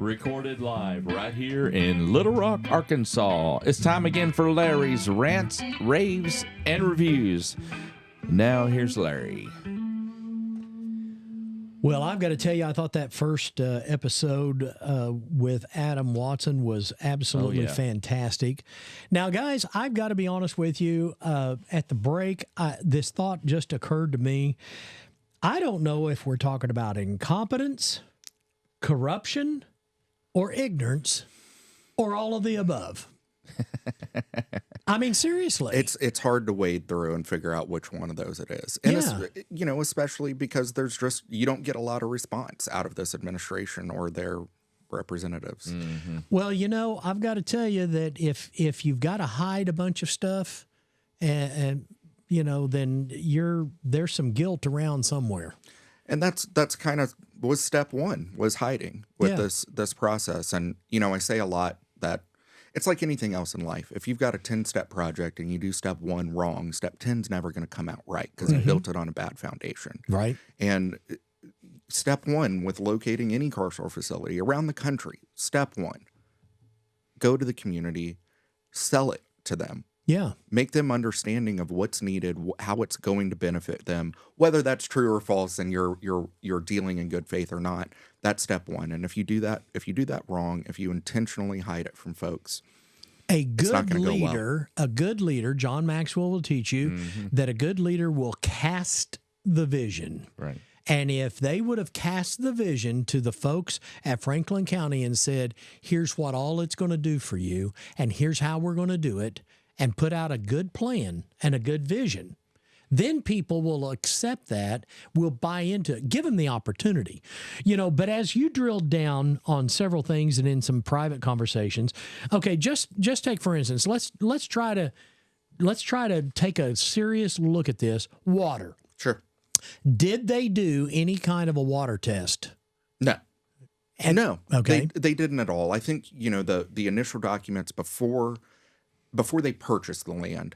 Recorded live right here in Little Rock, Arkansas. It's time again for Larry's Rants, Raves, and Reviews. Now here's Larry. Well, I've got to tell you, I thought that first episode with Adam Watson was absolutely fantastic. Now, guys, I've got to be honest with you. At the break, this thought just occurred to me. I don't know if we're talking about incompetence, corruption, or ignorance, or all of the above. I mean, seriously. It's hard to wade through and figure out which one of those it is. And especially because you don't get a lot of response out of this administration or their representatives. Mm-hmm. Well, I've got to tell you that if you've got to hide a bunch of stuff and then there's some guilt around somewhere. And that's kind of was step one, was hiding with this process. And, I say a lot that it's like anything else in life. If you've got a 10-step project and you do step one wrong, step 10's never going to come out right because you built it on a bad foundation. Right. And step one with locating any carceral facility around the country, step one, go to the community, sell it to them. Yeah. Make them understanding of what's needed, how it's going to benefit them, whether that's true or false, and you're dealing in good faith or not. That's step one. And if you do that wrong, if you intentionally hide it from folks, a good leader, John Maxwell will teach you that a good leader will cast the vision. Right. And if they would have cast the vision to the folks at Franklin County and said, here's what all it's going to do for you, and here's how we're going to do it, and put out a good plan and a good vision, then people will accept that, will buy into it, give them the opportunity. But as you drilled down on several things and in some private conversations, okay, just take, for instance, let's try to take a serious look at this. Water. Sure. Did they do any kind of a water test? No. No. Okay. They didn't at all. I think, the initial documents before they purchased the land,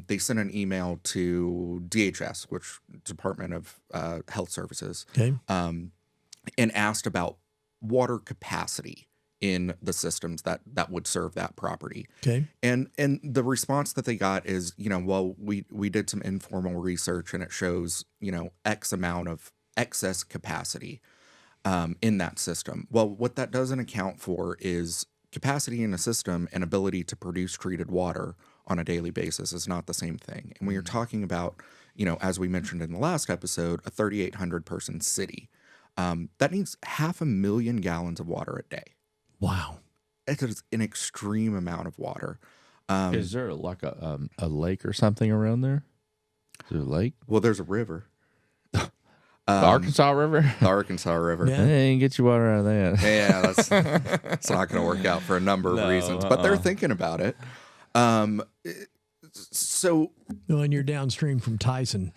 they sent an email to DHS, which Department of Health Services, and asked about water capacity in the systems that would serve that property. Okay. And the response that they got is, we did some informal research and it shows, X amount of excess capacity in that system. Well, what that doesn't account for is capacity in a system and ability to produce treated water on a daily basis is not the same thing. And when you're talking about, as we mentioned in the last episode, a 3,800 person city, that needs 500,000 gallons of water a day. Wow. It is an extreme amount of water. Is there like a lake or something around there? Is there a lake? Well, there's a river. The Arkansas River? The Arkansas River. Yeah. They ain't get you water out of that. Yeah, it's not going to work out for a number of reasons, but they're thinking about it. So, and you're downstream from Tyson.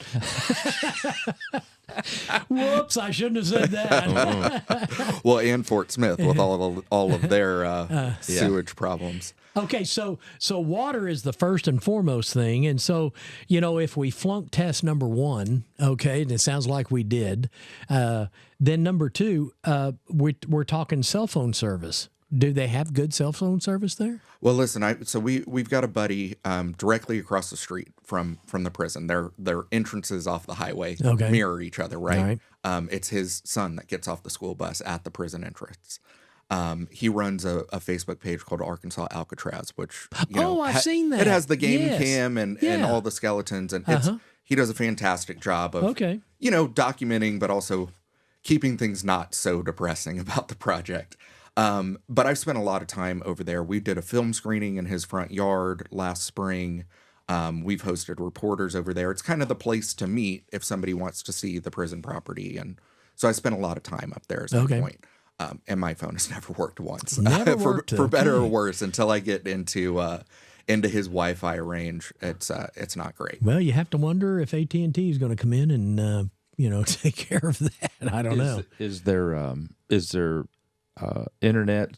Whoops! I shouldn't have said that. Well, and Fort Smith with all of their sewage problems. Okay, so water is the first and foremost thing, and so if we flunk test number one, okay, and it sounds like we did, then number two, we're talking cell phone service. Do they have good cell phone service there? Well, listen, we've got a buddy directly across the street from the prison. Their entrances off the highway mirror each other, right? It's his son that gets off the school bus at the prison entrance. He runs a Facebook page called Arkansas Alcatraz, which I've seen that. It has the game cam and all the skeletons, and he does a fantastic job of documenting, but also keeping things not so depressing about the project. But I've spent a lot of time over there. We did a film screening in his front yard last spring. We've hosted reporters over there. It's kind of the place to meet if somebody wants to see the prison property. And so I spent a lot of time up there at that point. And my phone has never worked once. For better or worse, until I get into his Wi-Fi range, it's not great. Well, you have to wonder if AT&T is going to come in and take care of that. I don't know. Is there internet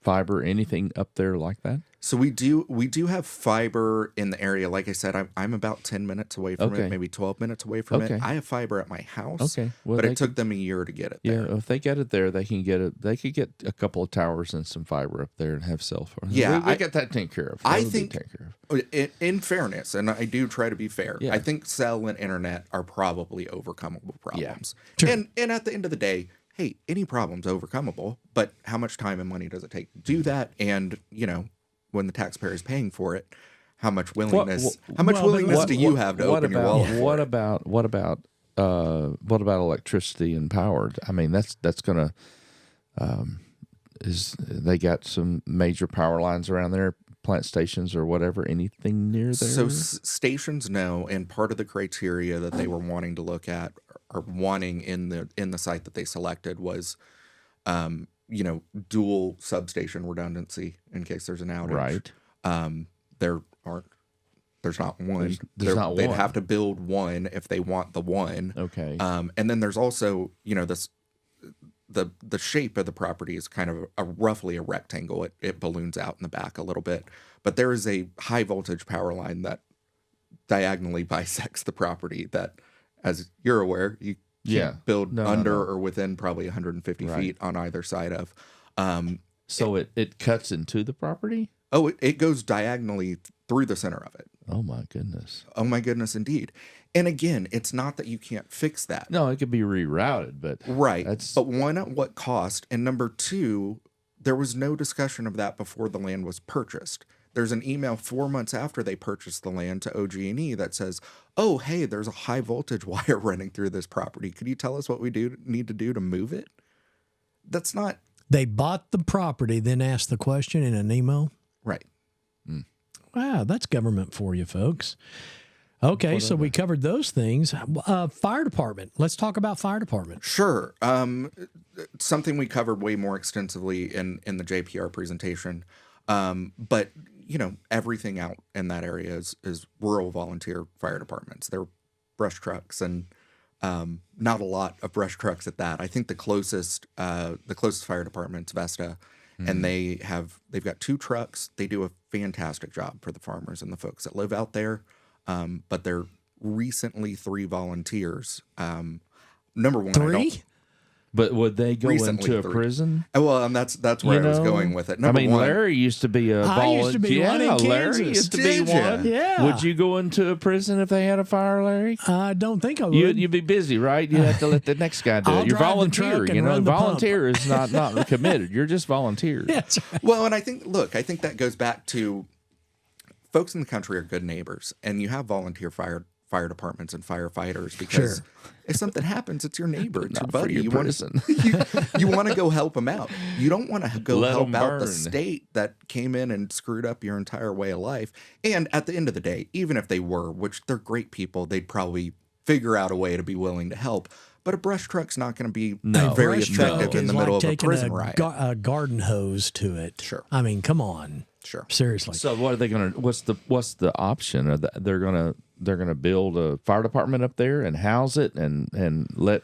fiber, anything up there like that? So we do have fiber in the area. Like I said, I'm about 10 minutes away from it, maybe 12 minutes away from it. I have fiber at my house, but it took them a year to get it there. Yeah, if they get it there, they can get it. They could get a couple of towers and some fiber up there and have cell phones. Yeah, I get that taken care of. I think, in fairness, and I do try to be fair, I think cell and internet are probably overcomable problems. Yeah. And at the end of the day, hey, any problem's overcomable, but how much time and money does it take to do that? And, when the taxpayer is paying for it, how much willingness do you have to open your wallet? What about electricity and power? I mean, that's gonna they got some major power lines around there, plant stations or whatever, anything near there? So stations, no, and part of the criteria that they were wanting to look at or wanting in the site that they selected was dual substation redundancy in case there's an outage. Right. There's not one. They'd have to build one if they want the one. Okay. And then there's also, the shape of the property is kind of roughly a rectangle. It balloons out in the back a little bit, but there is a high voltage power line that diagonally bisects the property that, as you're aware, you can't build under or within probably 150 feet on either side of. So it cuts into the property? Oh, it goes diagonally through the center of it. Oh, my goodness. Oh, my goodness, indeed. And again, it's not that you can't fix that. No, it could be rerouted, but... Right. But one, at what cost? And number two, there was no discussion of that before the land was purchased. There's an email 4 months after they purchased the land to OG&E that says, oh, hey, there's a high voltage wire running through this property. Could you tell us what we need to do to move it? That's not... They bought the property, then asked the question in an email? Right. Wow, that's government for you, folks. Okay, so we covered those things. Fire department. Let's talk about fire department. Sure. Something we covered way more extensively in the JPR presentation. But, everything out in that area is rural volunteer fire departments. They're brush trucks and not a lot of brush trucks at that. I think the closest fire department's Vesta. And they've got 2 trucks. They do a fantastic job for the farmers and the folks that live out there. But they're recently 3 volunteers. Number one, 3? But would they go into a prison? Well, and that's where I was going with it. Number one, Larry used to be a volunteer. I used to be one in Kansas. Larry used to be one. Yeah. Would you go into a prison if they had a fire, Larry? I don't think I would. You'd be busy, right? You'd have to let the next guy do it. You're volunteer. Volunteer is not committed. You're just volunteer. That's right. Well, and I think that goes back to folks in the country are good neighbors, and you have volunteer fire departments and firefighters because if something happens, it's your neighbor, it's your buddy. You want to go help them out. You don't want to go help out the state that came in and screwed up your entire way of life. And at the end of the day, even if they were, which they're great people, they'd probably figure out a way to be willing to help. But a brush truck's not going to be very effective in the middle of a prison riot. A garden hose to it. Sure. I mean, come on. Sure. Seriously. So what are they going to? What's the option? They're gonna build a fire department up there and house it and let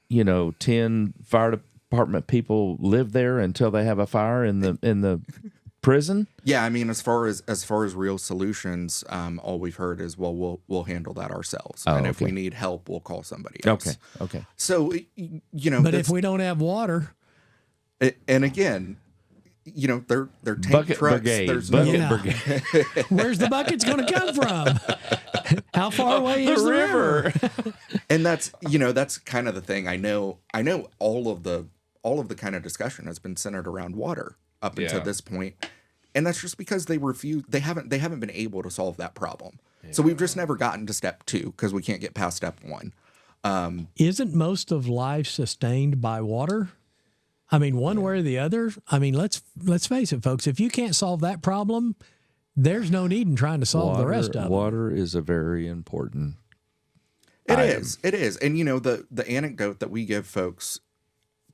10 fire department people live there until they have a fire in the prison. Yeah, I mean, as far as real solutions, all we've heard is, well, we'll handle that ourselves, and if we need help, we'll call somebody else. Okay. So but if we don't have water, and again. They're tank bucket trucks. Brigade. There's bucket brigade. Where's the buckets going to come from? How far away is the river? And that's kind of the thing. I know all of the kind of discussion has been centered around water up until this point, and that's just because they refuse. They haven't been able to solve that problem. Yeah. So we've just never gotten to step 2 because we can't get past step 1. Isn't most of life sustained by water? I mean, one way or the other. I mean, let's face it, folks. If you can't solve that problem, there's no need in trying to solve the rest of them. Water is a very important It is. And, the anecdote that we give folks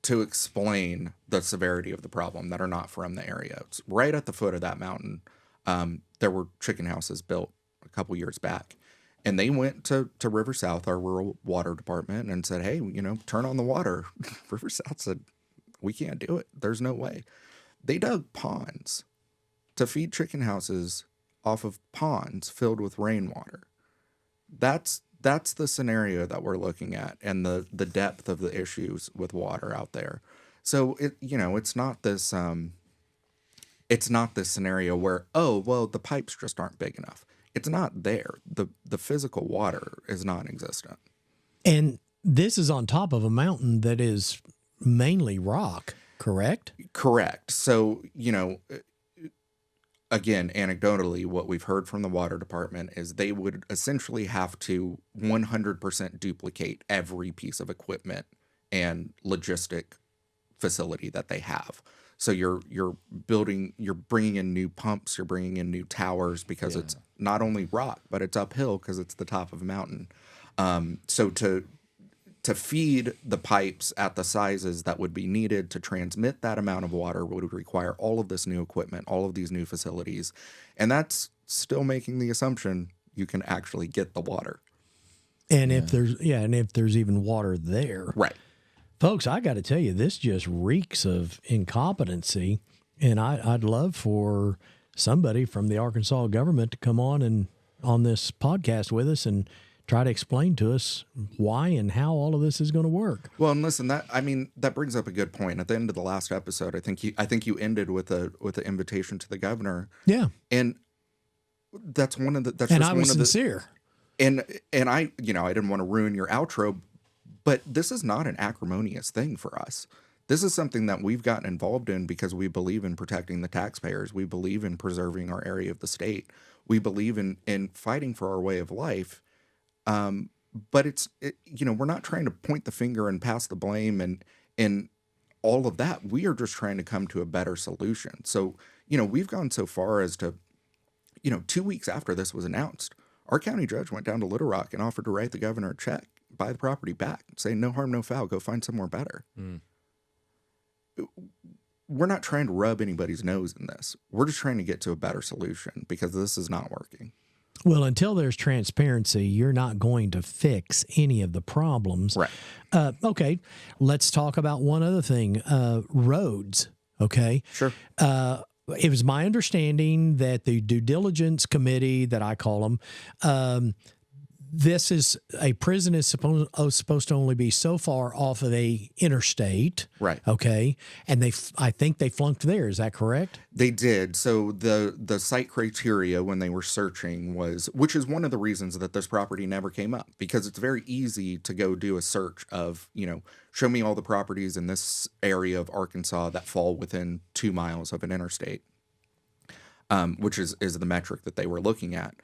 to explain the severity of the problem that are not from the area. It's right at the foot of that mountain. There were chicken houses built a couple years back. And they went to River South, our rural water department, and said, hey, turn on the water. River South said, we can't do it. There's no way. They dug ponds to feed chicken houses off of ponds filled with rainwater. That's the scenario that we're looking at, and the depth of the issues with water out there. So it's not this scenario where, oh, well, the pipes just aren't big enough. It's not there. The physical water is non-existent. And this is on top of a mountain that is mainly rock, correct? Correct. So, again, anecdotally, what we've heard from the water department is they would essentially have to 100% duplicate every piece of equipment and logistic facility that they have. So you're bringing in new pumps, you're bringing in new towers, because it's not only rock, but it's uphill because it's the top of a mountain. So to feed the pipes at the sizes that would be needed to transmit that amount of water would require all of this new equipment, all of these new facilities. And that's still making the assumption you can actually get the water. And if there's even water there. Right. Folks, I got to tell you, this just reeks of incompetency. And I'd love for somebody from the Arkansas government to come on this podcast with us and try to explain to us why and how all of this is going to work. Well, and listen, that brings up a good point. At the end of the last episode, I think you ended with an invitation to the governor. Yeah, and that's one of the. And I was sincere. And I didn't want to ruin your outro, but this is not an acrimonious thing for us. This is something that we've gotten involved in because we believe in protecting the taxpayers. We believe in preserving our area of the state. We believe in fighting for our way of life. But we're not trying to point the finger and pass the blame and all of that. We are just trying to come to a better solution. So, we've gone so far as to, 2 weeks after this was announced, our county judge went down to Little Rock and offered to write the governor a check, buy the property back, say no harm, no foul, go find somewhere better. We're not trying to rub anybody's nose in this. We're just trying to get to a better solution because this is not working. Well, until there's transparency, you're not going to fix any of the problems. Right. Okay, let's talk about one other thing, roads, okay? Sure. It was my understanding that the due diligence committee, that I call them, a prison is supposed to only be so far off of a interstate. Right. Okay. And I think they flunked there. Is that correct? They did. So the site criteria when they were searching which is one of the reasons that this property never came up, because it's very easy to go do a search of, show me all the properties in this area of Arkansas that fall within 2 miles of an interstate, which is the metric that they were looking at.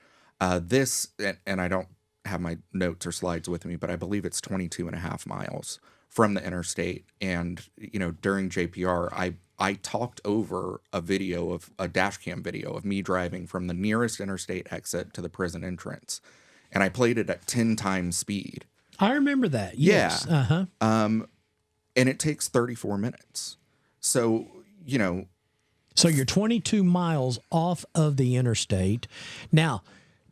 And I don't have my notes or slides with me, but I believe it's 22.5 miles from the interstate. And, during JPR, I talked over a dash cam video of me driving from the nearest interstate exit to the prison entrance. And I played it at 10 times speed. I remember that. Yes. Yeah. Uh-huh. And it takes 34 minutes. So, So you're 22 miles off of the interstate. Now,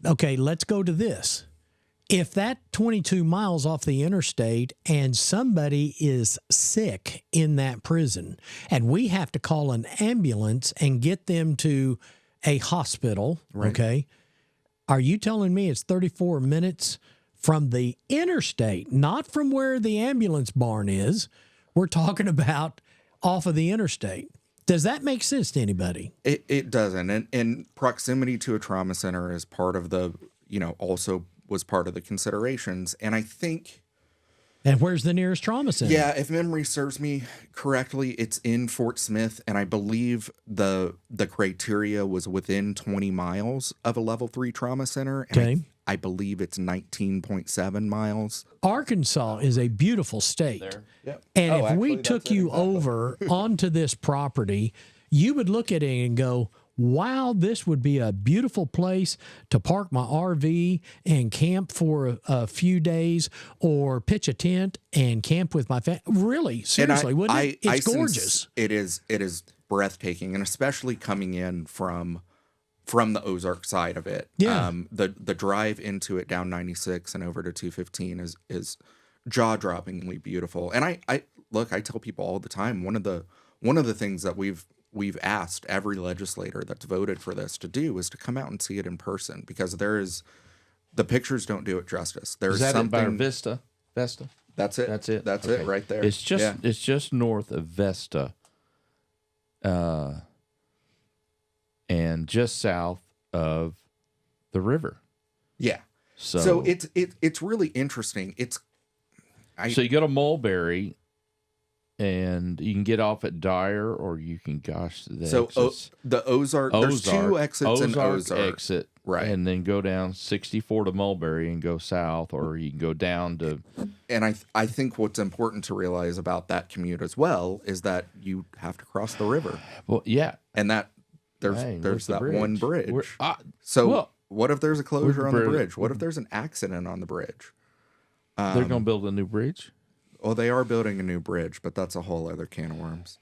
okay, let's go to this. If that 22 miles off the interstate and somebody is sick in that prison and we have to call an ambulance and get them to a hospital, right. Okay, are you telling me it's 34 minutes from the interstate, not from where the ambulance barn is? We're talking about off of the interstate. Does that make sense to anybody? It doesn't. And proximity to a trauma center is part of the, also was part of the considerations. And I think... And where's the nearest trauma center? Yeah, if memory serves me correctly, it's in Fort Smith. And I believe the criteria was within 20 miles of a level 3 trauma center. And okay. I believe it's 19.7 miles. Arkansas is a beautiful state. Yep. And if we took you over onto this property, you would look at it and go, wow, this would be a beautiful place to park my RV and camp for a few days, or pitch a tent and camp with my family. Really, seriously, wouldn't it? It's gorgeous. It is breathtaking, and especially coming in from the Ozark side of it. Yeah. The drive into it down 96 and over to 215 is jaw-droppingly beautiful. And I tell people all the time, one of the things that we've we've asked every legislator that's voted for this to do is to come out and see it in person, because the pictures don't do it justice. There's Is that something. by Vesta? Vesta? That's it. That's it. That's Okay. it right there. It's just north of Vesta, and just south of the river. Yeah. So it's really interesting. So you go to Mulberry, and you can get off at Dyer, or you can the Ozark. There's two exits in Ozark. Exit, right, and then go down 64 to Mulberry and go south, or you can go down to. And I think what's important to realize about that commute as well is that you have to cross the river. Well, yeah, and that there's that one bridge. Well, what if there's a closure on the bridge? What if there's an accident on the bridge? They're going to build a new bridge? Well, they are building a new bridge, but that's a whole other can of worms.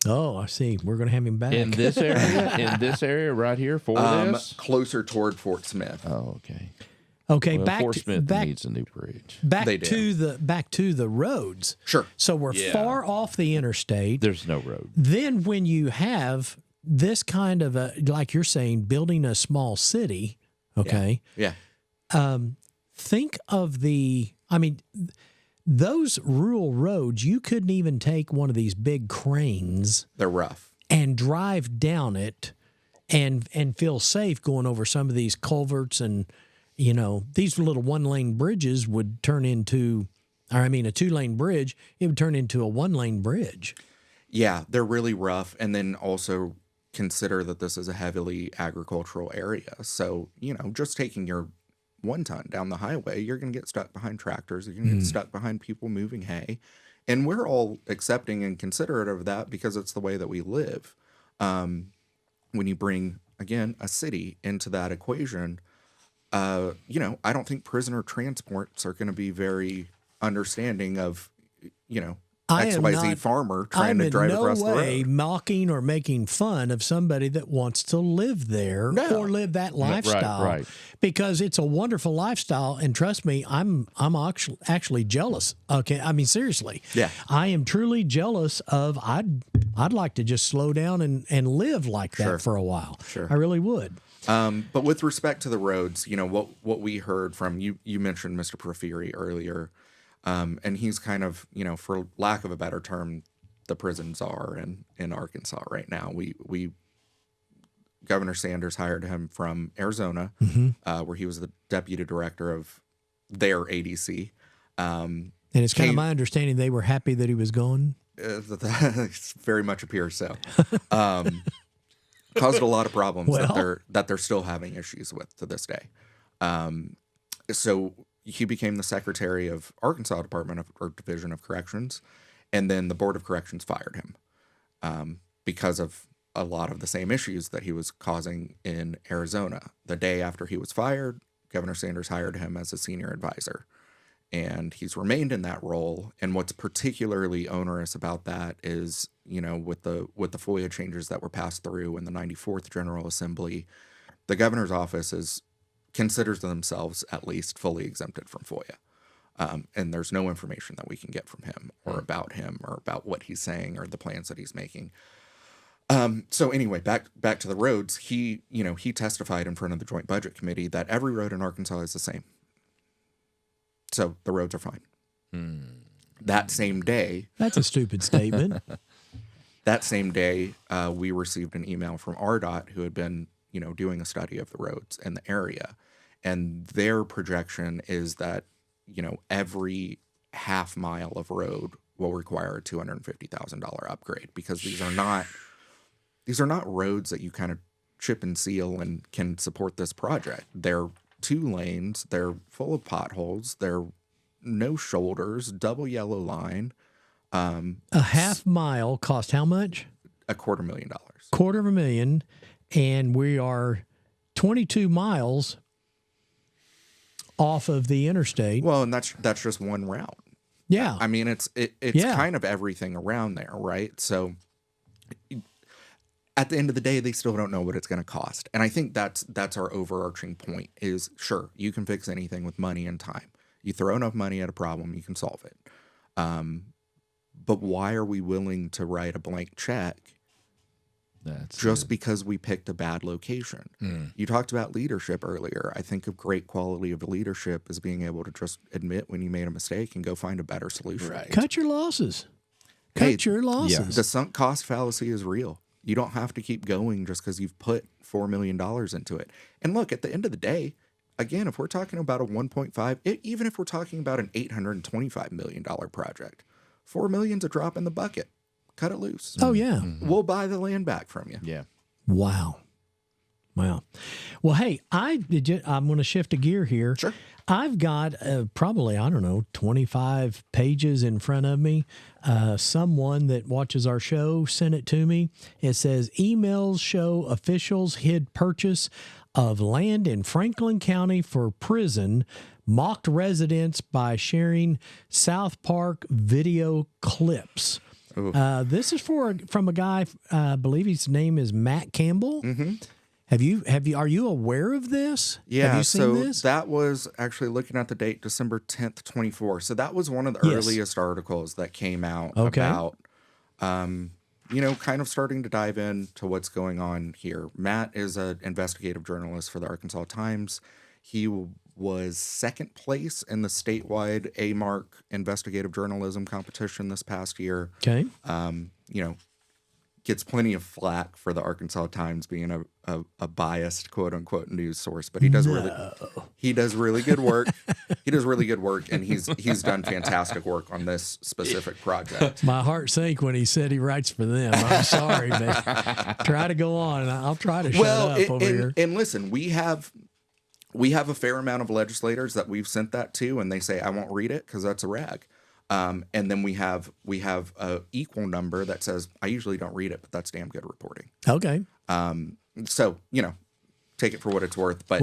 Oh, I see. We're going to have him back. In this area right here for this? Closer toward Fort Smith. Oh, okay. Okay, well, Fort Smith needs a new bridge. Back to the roads. Sure. So we're far off the interstate. There's no road. Then when you have this kind of like you're saying, building a small city, okay? Yeah. Think of those rural roads, you couldn't even take one of these big cranes. They're rough. And drive down it and feel safe going over some of these culverts, and, these little one-lane bridges would turn into, a 2-lane bridge, it would turn into a 1-lane bridge. Yeah, they're really rough. And then also consider that this is a heavily agricultural area. So, just taking your 1-ton down the highway, you're going to get stuck behind tractors. You're going to get stuck behind people moving hay. And we're all accepting and considerate of that because it's the way that we live. When you bring, again, a city into that equation, I don't think prisoner transports are going to be very understanding of, XYZ farmer trying to drive across the road. I'm in no way mocking or making fun of somebody that wants to live there or live that lifestyle, right. Because it's a wonderful lifestyle. And trust me, I'm actually jealous. Okay, seriously. Yeah, I am truly jealous of. I'd like to just slow down and live like that for a while. Sure, I really would. But with respect to the roads, what we heard from you mentioned Mr. Porfiry earlier. And he's kind of, for lack of a better term, the prison czar in Arkansas right now. Governor Sanders hired him from Arizona, where he was the deputy director of their ADC. And it's kind of my understanding they were happy that he was gone. Very much appears so. Caused a lot of problems that they're still having issues with to this day. So he became the secretary of Arkansas Division of Corrections, and then the Board of Corrections fired him because of a lot of the same issues that he was causing in Arizona. The day after he was fired, Governor Sanders hired him as a senior advisor, and he's remained in that role. And what's particularly onerous about that is, with the FOIA changes that were passed through in the 94th General Assembly, the governor's office considers themselves at least fully exempted from FOIA. And there's no information that we can get from him or about what he's saying or the plans that he's making. So anyway, back to the roads. He testified in front of the Joint Budget Committee that every road in Arkansas is the same. So the roads are fine. That same day. That's a stupid statement. That same day, we received an email from RDOT, who had been doing a study of the roads in the area. And their projection is that, every half mile of road will require a $250,000 upgrade, because these are not roads that you kind of chip and seal and can support this project. They're 2 lanes. They're full of potholes. They're no shoulders, double yellow line. A half mile cost how much? $250,000. $250,000. And we are 22 miles off of the interstate. Well, and that's just one route. Yeah. It's kind of everything around there, right? So at the end of the day, they still don't know what it's going to cost. And I think that's our overarching point is, sure, you can fix anything with money and time. You throw enough money at a problem, you can solve it. But why are we willing to write a blank check just because we picked a bad location. You talked about leadership earlier. I think a great quality of leadership is being able to just admit when you made a mistake and go find a better solution. Right. Cut your losses. Cut your losses. Yeah. The sunk cost fallacy is real. You don't have to keep going just because you've put $4 million into it. And look, at the end of the day, again, if we're talking about a 1.5, even if we're talking about an $825 million project, $4 million's a drop in the bucket. Cut it loose. Oh, yeah. We'll buy the land back from you. Yeah. Wow. Well, hey, I'm going to shift a gear here. Sure. I've got probably, 25 pages in front of me. Someone that watches our show sent it to me. It says, emails show officials hid purchase of land in Franklin County for prison, mocked residents by sharing South Park video clips. This is from a guy, I believe his name is Matt Campbell. Mm-hmm. Are you aware of this? Yeah, have you seen this? That was actually looking at the date, December 10th, 24. So that was one of the earliest articles that came out about, kind of starting to dive into what's going on here. Matt is an investigative journalist for the Arkansas Times. He was second place in the statewide A-Mark investigative journalism competition this past year. Okay. Gets plenty of flack for the Arkansas Times being a biased quote unquote news source, but he does really good work. He does really good work, and he's done fantastic work on this specific project. My heart sank when he said he writes for them. I'm sorry, but try to go on, and I'll try to shut up over here. And listen, we have a fair amount of legislators that we've sent that to, and they say, I won't read it because that's a rag. And then we have a equal number that says, I usually don't read it, but that's damn good reporting. Okay. So, take it for what it's worth, but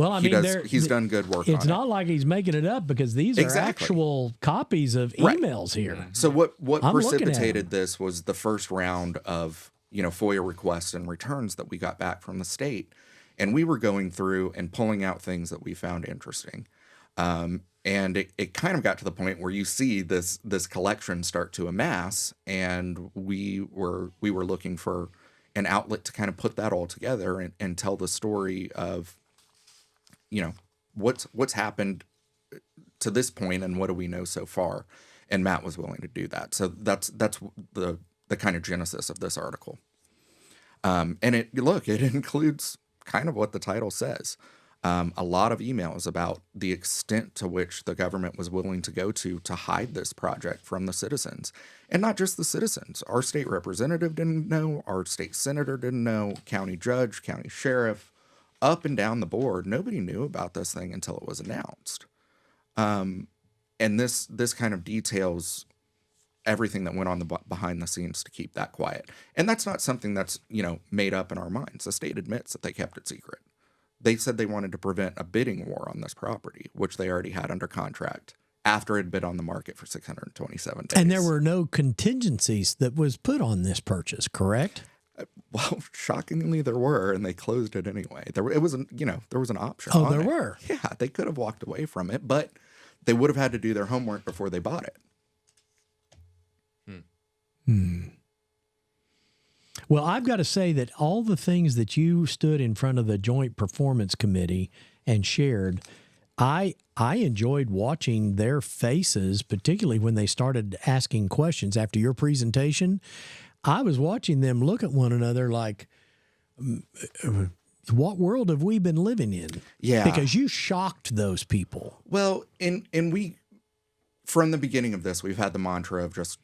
he's done good work on it. It's not like he's making it up, because these are actual copies of emails here. So what precipitated this was the first round of, FOIA requests and returns that we got back from the state. And we were going through and pulling out things that we found interesting. And it kind of got to the point where you see this collection start to amass, and we were looking for an outlet to kind of put that all together and tell the story of, what's happened to this point and what do we know so far. And Matt was willing to do that. So that's the kind of genesis of this article. And it includes kind of what the title says. A lot of emails about the extent to which the government was willing to go to hide this project from the citizens. And not just the citizens. Our state representative didn't know. Our state senator didn't know. County judge, county sheriff, up and down the board. Nobody knew about this thing until it was announced. And this kind of details everything that went on behind the scenes to keep that quiet. And that's not something that's, made up in our minds. The state admits that they kept it secret. They said they wanted to prevent a bidding war on this property, which they already had under contract after it had been on the market for 627 days. And there were no contingencies that was put on this purchase, correct? Well, shockingly, there were, and they closed it anyway. There was an option. Oh, there were. Yeah, they could have walked away from it, but they would have had to do their homework before they bought it. Well, I've got to say that all the things that you stood in front of the Joint Performance Committee and shared, I enjoyed watching their faces, particularly when they started asking questions after your presentation. I was watching them look at one another like, what world have we been living in? Yeah. Because you shocked those people. Well, and we, from the beginning of this, we've had the mantra of just,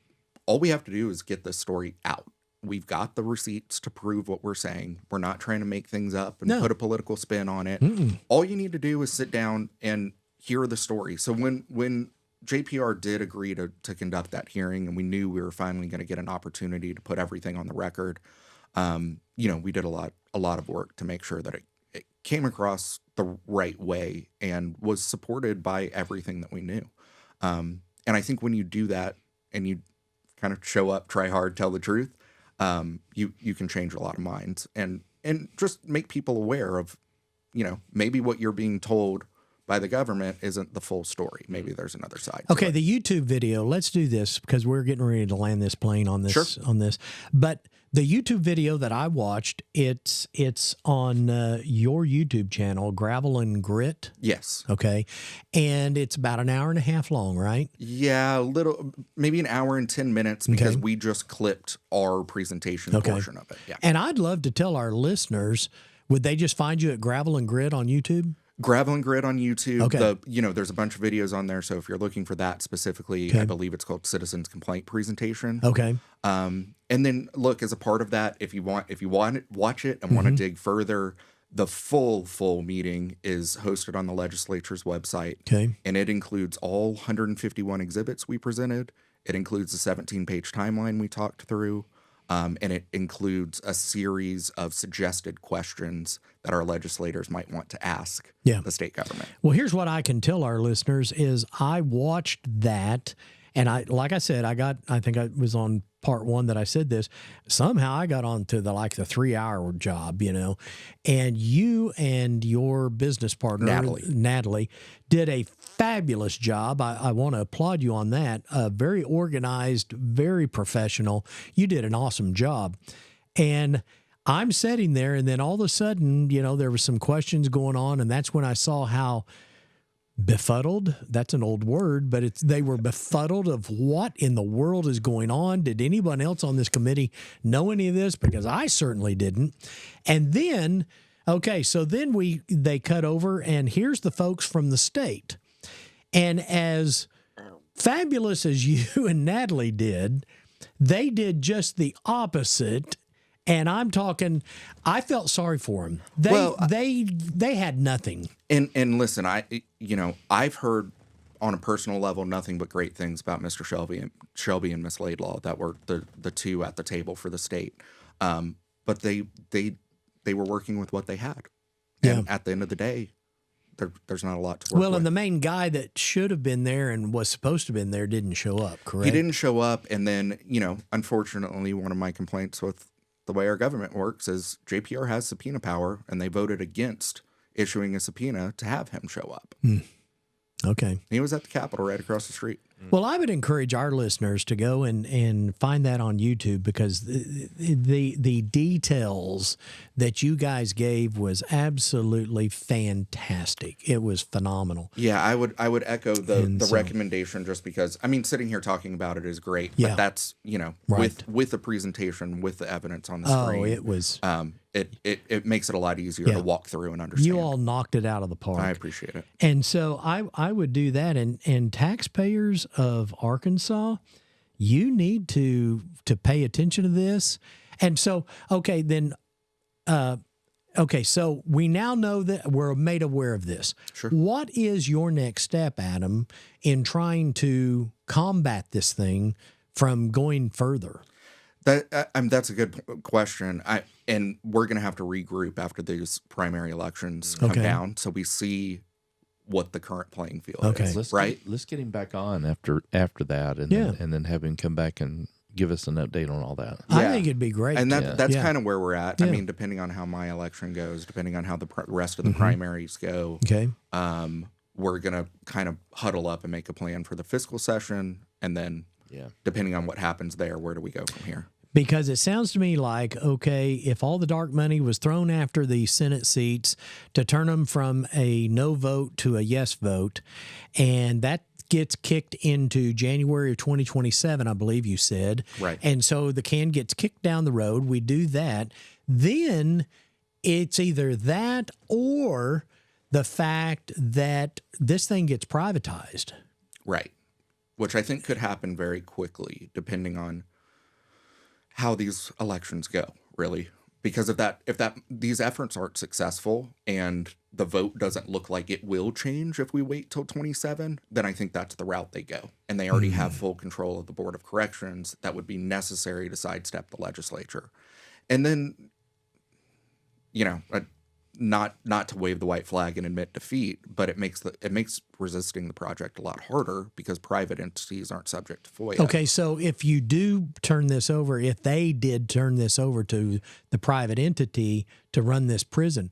all we have to do is get this story out. We've got the receipts to prove what we're saying. We're not trying to make things up and put a political spin on it. All you need to do is sit down and hear the story. So when JPR did agree to conduct that hearing, and we knew we were finally going to get an opportunity to put everything on the record, we did a lot of work to make sure that it came across the right way and was supported by everything that we knew. And I think when you do that and you kind of show up, try hard, tell the truth, you can change a lot of minds and just make people aware of, maybe what you're being told by the government isn't the full story. Maybe there's another side. Okay, the YouTube video, let's do this because we're getting ready to land this plane on this. Sure. On this. But The YouTube video that I watched, it's on your YouTube channel, Gravel and Grit. Yes. Okay. And it's about an hour and a half long, right? Yeah, maybe an hour and 10 minutes because we just clipped our presentation portion of it. Yeah. And I'd love to tell our listeners, would they just find you at Gravel and Grit on YouTube? Gravel and Grit on YouTube. Okay. There's a bunch of videos on there. So if you're looking for that specifically, I believe it's called Citizens Complaint Presentation. Okay. And then look, as a part of that, if you want to watch it and want to dig further, the full meeting is hosted on the legislature's website. Okay. And it includes all 151 exhibits we presented. It includes a 17-page timeline we talked through. And it includes a series of suggested questions that our legislators might want to ask the state government. Well, here's what I can tell our listeners is I watched that, and like I said, I think I was on part 1 that I said this. Somehow I got on to the 3-hour job, and you and your business partner, Natalie, did a fabulous job. I want to applaud you on that. Very organized, very professional. You did an awesome job. And I'm sitting there, and then all of a sudden, there was some questions going on, and that's when I saw how befuddled, that's an old word, but they were befuddled of what in the world is going on. Did anyone else on this committee know any of this? Because I certainly didn't. And then, so then they cut over, and here's the folks from the state. And as fabulous as you and Natalie did, they did just the opposite. And I'm talking, I felt sorry for them. They had nothing. And listen, I've heard on a personal level nothing but great things about Mr. Shelby and Miss Laidlaw that were the two at the table for the state. But they were working with what they had. And at the end of the day, there's not a lot to work with. Well, and the main guy that should have been there and was supposed to have been there didn't show up, correct? He didn't show up. And then, unfortunately, one of my complaints with the way our government works is JPR has subpoena power, and they voted against issuing a subpoena to have him show up. Okay. He was at the Capitol right across the street. Well, I would encourage our listeners to go and find that on YouTube, because the details that you guys gave was absolutely fantastic. It was phenomenal. Yeah, I would echo the recommendation, just because, sitting here talking about it is great, but that's, with the presentation, with the evidence on the screen. Oh, it was... It makes it a lot easier to walk through and understand. You all knocked it out of the park. I appreciate it. And so I would do that. And taxpayers of Arkansas, you need to pay attention to this. And so, so we now know that we're made aware of this. Sure. What is your next step, Adam, in trying to combat this thing from going further? That's a good question. And we're going to have to regroup after these primary elections come down, so we see what the current playing field is. Let's get him back on after that, and then have him come back and give us an update on all that. I think it'd be great. And that's kind of where we're at. Yeah. Depending on how my election goes, depending on how the rest of the primaries go, we're going to kind of huddle up and make a plan for the fiscal session, and then depending on what happens there, where do we go from here? Because it sounds to me like, if all the dark money was thrown after the Senate seats to turn them from a no vote to a yes vote, and that gets kicked into January of 2027, I believe you said. Right. And so the can gets kicked down the road. We do that. Then it's either that or the fact that this thing gets privatized. Right. Which I think could happen very quickly, depending on how these elections go, really. Because if these efforts aren't successful and the vote doesn't look like it will change if we wait till 27, then I think that's the route they go. And they already have full control of the Board of Corrections that would be necessary to sidestep the legislature. And then, not to wave the white flag and admit defeat, but it makes resisting the project a lot harder because private entities aren't subject to FOIA. Okay, so if you do turn this over, if they did turn this over to the private entity to run this prison,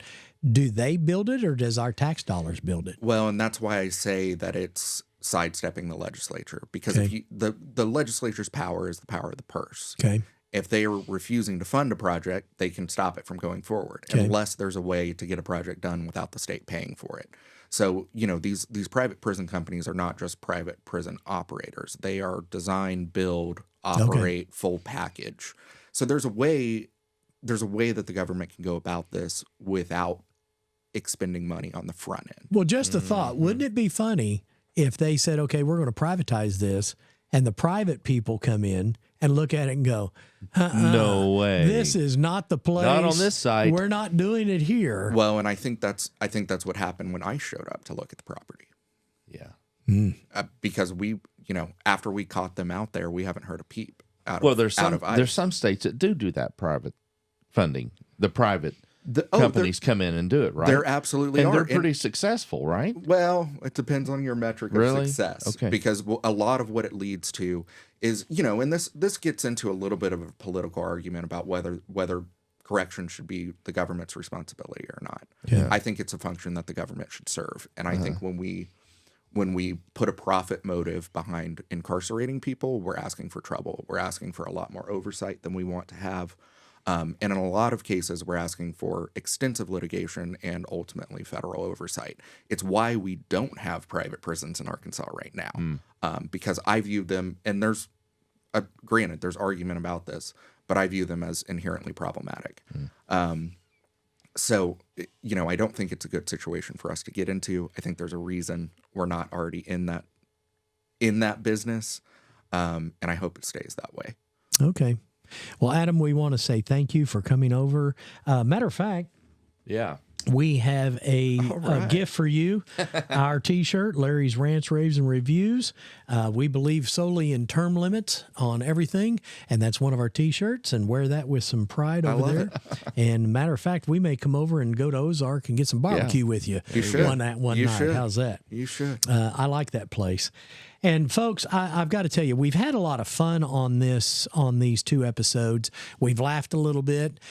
do they build it or does our tax dollars build it? Well, and that's why I say that it's sidestepping the legislature, because if the legislature's power is the power of the purse. Okay. If they are refusing to fund a project, they can stop it from going forward unless there's a way to get a project done without the state paying for it. So, these private prison companies are not just private prison operators. They are design, build, operate, full package. So there's a way that the government can go about this without expending money on the front end. Well, just a thought. Wouldn't it be funny if they said, okay, we're going to privatize this, and the private people come in and look at it and go, no way. This is not the place. Not on this site. We're not doing it here. Well, and I think that's what happened when I showed up to look at the property. Yeah. Because we, after we caught them out there, we haven't heard a peep there's some states that do that private funding. The private companies come in and do it, right? They're absolutely and they're pretty successful, right? Well, it depends on your metric of success. Okay. Because a lot of what it leads to is, and this gets into a little bit of a political argument about whether correction should be the government's responsibility or not. Yeah. I think it's a function that the government should serve. And I think when we put a profit motive behind incarcerating people, we're asking for trouble. We're asking for a lot more oversight than we want to have. And in a lot of cases, we're asking for extensive litigation and ultimately federal oversight. It's why we don't have private prisons in Arkansas right now, because I view them, and granted, there's argument about this, but I view them as inherently problematic. So, I don't think it's a good situation for us to get into. I think there's a reason we're not already in that business, and I hope it stays that way. Okay. Well, Adam, we want to say thank you for coming over. Matter of fact, we have a gift for you, our T-shirt, Larry's Rants, Raves, and Reviews. We believe solely in term limits on everything, and that's one of our T-shirts, and wear that with some pride over there. And matter of fact, we may come over and go to Ozark and get some barbecue with you. You should. One night. Should. How's that? You should. I like that place. And folks, I've got to tell you, we've had a lot of fun on these 2 episodes. We've laughed a little bit.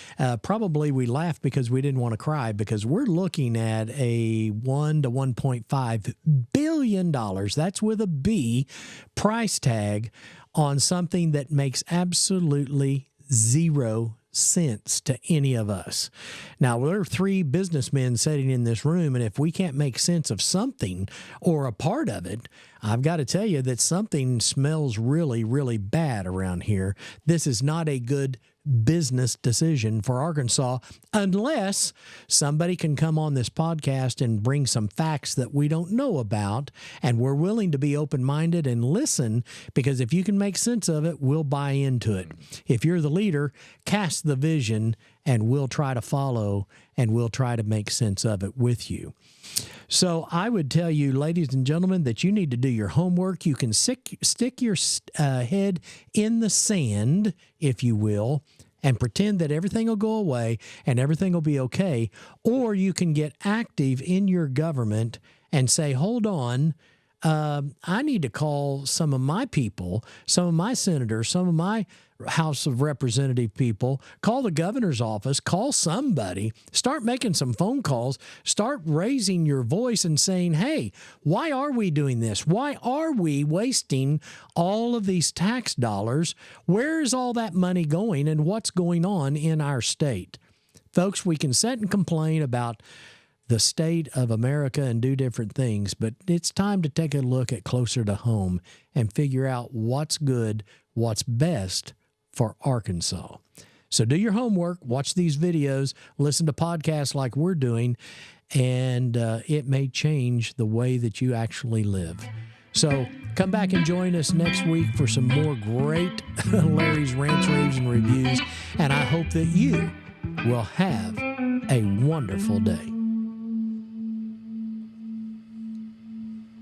Probably we laughed because we didn't want to cry, because we're looking at a $1 to $1.5 billion, that's with a B, price tag on something that makes absolutely zero sense to any of us. Now, there are 3 businessmen sitting in this room, and if we can't make sense of something or a part of it, I've got to tell you that something smells really, really bad around here. This is not a good business decision for Arkansas unless somebody can come on this podcast and bring some facts that we don't know about, and we're willing to be open-minded and listen, because if you can make sense of it, we'll buy into it. If you're the leader, cast the vision, and we'll try to follow, and we'll try to make sense of it with you. So I would tell you, ladies and gentlemen, that you need to do your homework. You can stick your head in the sand, if you will, and pretend that everything will go away and everything will be okay. Or you can get active in your government and say, hold on, I need to call some of my people, some of my senators, some of my House of Representative people, call the governor's office, call somebody, start making some phone calls, start raising your voice and saying, hey, why are we doing this? Why are we wasting all of these tax dollars? Where is all that money going, and what's going on in our state? Folks, we can sit and complain about the state of America and do different things, but it's time to take a look at closer to home and figure out what's good, what's best for Arkansas. So do your homework, watch these videos, listen to podcasts like we're doing, and it may change the way that you actually live. So come back and join us next week for some more great Larry's Rants, Raves, and Reviews, and I hope that you will have a wonderful day.